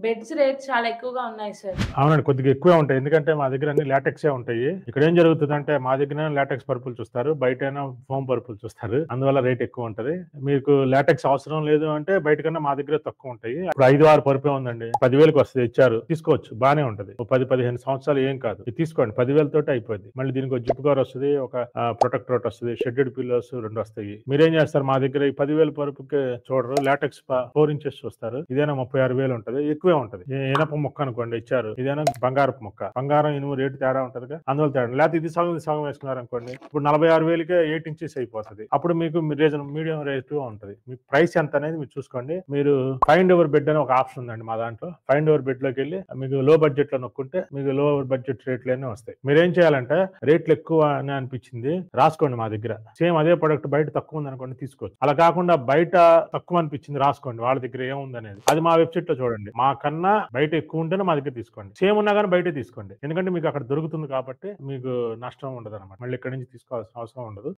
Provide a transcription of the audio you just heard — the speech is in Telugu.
బెడ్స్ రేట్స్ చాలా ఎక్కువగా ఉన్నాయి సార్. అవునండి. కొద్దిగా ఎక్కువే ఉంటాయి. ఎందుకంటే మా దగ్గర అన్ని లాటెక్సే ఉంటాయి. ఇక్కడేం జరుగుతుందంటే మా దగ్గర లాటెక్స్ పరుపులు చూస్తారు. బయటేమో ఫోమ్ పరుపులు చూస్తారు. అందువల్ల రేట్ ఎక్కువ ఉంటది. మీకు లాటెక్స్ అవసరం లేదు అంటే బయట కన్నా మా దగ్గరే తక్కువ ఉంటాయి. ఇప్పుడు 5, 6 పరుపే ఉందండి. 10,000కి వస్తది ఇచ్చారు. తీసుకోవచ్చు. బానే ఉంటది. ఓ 10, 15 సంవత్సరాలు ఏం కాదు. ఇది తీసుకోండి. 10,000 తోటి అయిపోద్ది. మళ్ళీ దీనికి ఒక జిప్ కవర్ వస్తది. ఒక ప్రొటెక్టర్ ఒకటి వస్తది. షెడ్డెడ్ పిల్లోస్ 2 వస్తాయి. మీరేం చేస్తారు మా దగ్గర ఈ 10,000 పరుపుకి చూడరు. లాటెక్స్ 4 ఇంచెస్ చూస్తారు. ఇదేనా 36,000 ఉంటది. ఎక్కువే ఉంటది. ఇనప ముక్క అనుకోండి ఇచ్చారు. ఇదేనా బంగారపు ముక్క. బంగారం ఇనుము రేటు తేడా ఉంటదిగా. అందువల్ల తేడా. లేకపోతే ఇది సగం వేసుకున్నారు అనుకోండి. ఇప్పుడు 46,000కే 8 ఇంచెస్ అయిపోతుంది. అప్పుడు మీకు మీడియం రేటు ఉంటది. మీ ప్రైస్ ఎంత అనేది మీరు చూసుకోండి. మీరు ఫైండ్ ఎవర్ బెడ్ అని ఒక ఆప్షన్ ఉందండి మా దాంట్లో. ఫైండ్ ఎవర్ బెడ్ లోకి వెళ్ళి మీకు లో బడ్జెట్ లో నొక్కుంటే మీకు లో బడ్జెట్ రేట్లనే వస్తాయి. మీరేం చేయాలంటే రేట్లు ఎక్కువ అని అనిపించింది రాసుకోండి మా దగ్గర. సేమ్ అదే ప్రొడక్ట్ బయట తక్కువ ఉంది అనుకోండి తీసుకోవచ్చు. అలా కాకుండా బయట తక్కువ అనిపించింది రాసుకోండి వాళ్ళ దగ్గర ఏముంది అనేది. అది మా వెబ్సైట్ లో చూడండి. మా కన్నా బయట ఎక్కువ ఉంటేనే మా దగ్గర తీసుకోండి. సేమ్ ఉన్నా కానీ బయటే తీసుకోండి. ఎందుకంటే మీకు అక్కడ దొరుకుతుంది కాబట్టి మీకు నష్టం ఉండదు అనమాట. మళ్ళీ ఇక్కడ నుంచి తీసుకోవాల్సిన అవసరం ఉండదు.